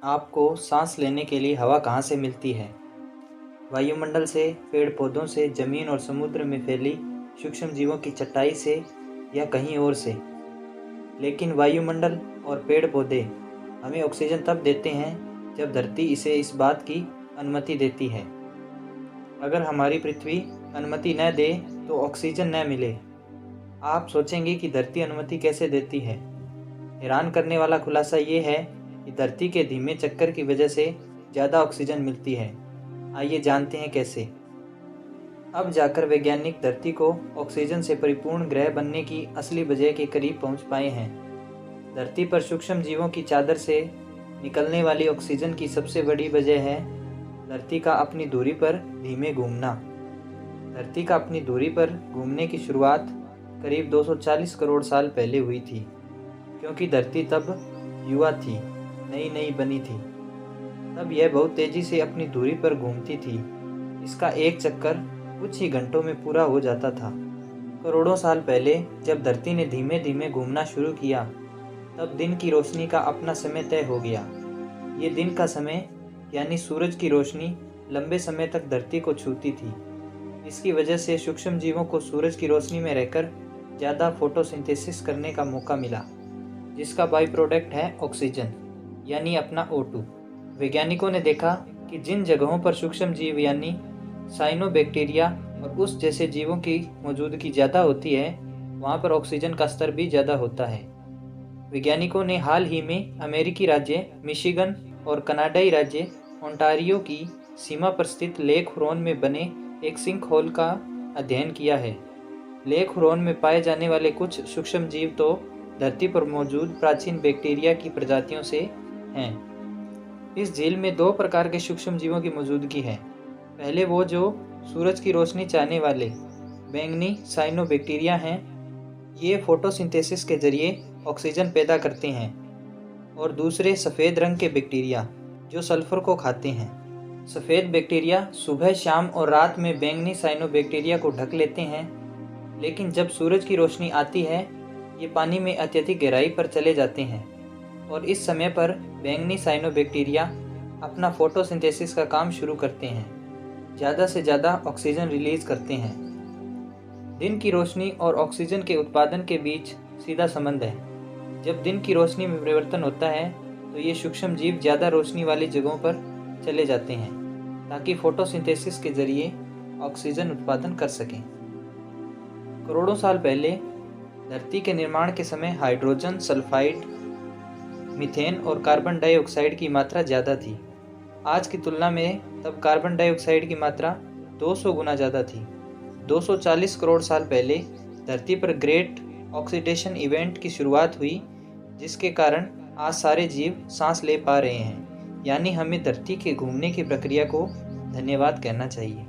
आपको सांस लेने के लिए हवा कहाँ से मिलती है? वायुमंडल से, पेड़ पौधों से, जमीन और समुद्र में फैली सूक्ष्म जीवों की चटाई से या कहीं और से। लेकिन वायुमंडल और पेड़ पौधे हमें ऑक्सीजन तब देते हैं जब धरती इसे इस बात की अनुमति देती है। अगर हमारी पृथ्वी अनुमति न दे तो ऑक्सीजन न मिले। आप सोचेंगे कि धरती अनुमति कैसे देती है? हैरान करने वाला खुलासा ये है कि धरती के धीमे चक्कर की वजह से ज़्यादा ऑक्सीजन मिलती है। आइए जानते हैं कैसे। अब जाकर वैज्ञानिक धरती को ऑक्सीजन से परिपूर्ण ग्रह बनने की असली वजह के करीब पहुंच पाए हैं। धरती पर सूक्ष्म जीवों की चादर से निकलने वाली ऑक्सीजन की सबसे बड़ी वजह है धरती का अपनी धुरी पर धीमे घूमना। धरती का अपनी धुरी पर घूमने की शुरुआत करीब 240 करोड़ साल पहले हुई थी, क्योंकि धरती तब युवा थी, नई नई बनी थी। तब यह बहुत तेजी से अपनी धुरी पर घूमती थी। इसका एक चक्कर कुछ ही घंटों में पूरा हो जाता था। करोड़ों साल पहले जब धरती ने धीमे धीमे घूमना शुरू किया, तब दिन की रोशनी का अपना समय तय हो गया। ये दिन का समय यानी सूरज की रोशनी लंबे समय तक धरती को छूती थी। इसकी वजह से सूक्ष्म जीवों को सूरज की रोशनी में रहकर ज़्यादा फोटोसिंथेसिस करने का मौका मिला, जिसका बाई प्रोडक्ट है ऑक्सीजन यानी अपना O2। वैज्ञानिकों ने देखा कि जिन जगहों पर सूक्ष्म जीव यानी साइनोबैक्टीरिया और उस जैसे जीवों की मौजूदगी ज़्यादा होती है, वहाँ पर ऑक्सीजन का स्तर भी ज़्यादा होता है। वैज्ञानिकों ने हाल ही में अमेरिकी राज्य मिशिगन और कनाडाई राज्य ओंटारियो की सीमा पर स्थित लेक हुरोन में बने एक सिंक होल का अध्ययन किया है। लेक हुरोन में पाए जाने वाले कुछ सूक्ष्म जीव तो धरती पर मौजूद प्राचीन बैक्टीरिया की प्रजातियों से हैं। इस झील में दो प्रकार के सूक्ष्म जीवों की मौजूदगी है। पहले वो जो सूरज की रोशनी चाहने वाले बैंगनी साइनोबैक्टीरिया हैं। ये फोटोसिंथेसिस के जरिए ऑक्सीजन पैदा करते हैं। और दूसरे सफ़ेद रंग के बैक्टीरिया जो सल्फर को खाते हैं। सफ़ेद बैक्टीरिया सुबह, शाम और रात में बैंगनी साइनोबैक्टीरिया को ढक लेते हैं, लेकिन जब सूरज की रोशनी आती है ये पानी में अत्यधिक गहराई पर चले जाते हैं और इस समय पर बैंगनी साइनोबैक्टीरिया अपना फोटोसिंथेसिस का काम शुरू करते हैं, ज़्यादा से ज़्यादा ऑक्सीजन रिलीज करते हैं। दिन की रोशनी और ऑक्सीजन के उत्पादन के बीच सीधा संबंध है। जब दिन की रोशनी में परिवर्तन होता है तो ये सूक्ष्म जीव ज़्यादा रोशनी वाली जगहों पर चले जाते हैं ताकि फोटोसिंथेसिस के जरिए ऑक्सीजन उत्पादन कर सकें। करोड़ों साल पहले धरती के निर्माण के समय हाइड्रोजन सल्फाइड, मीथेन और कार्बन डाइऑक्साइड की मात्रा ज़्यादा थी। आज की तुलना में तब कार्बन डाइऑक्साइड की मात्रा 200 गुना ज़्यादा थी। 240 करोड़ साल पहले धरती पर ग्रेट ऑक्सीडेशन इवेंट की शुरुआत हुई, जिसके कारण आज सारे जीव सांस ले पा रहे हैं। यानी हमें धरती के घूमने की प्रक्रिया को धन्यवाद कहना चाहिए।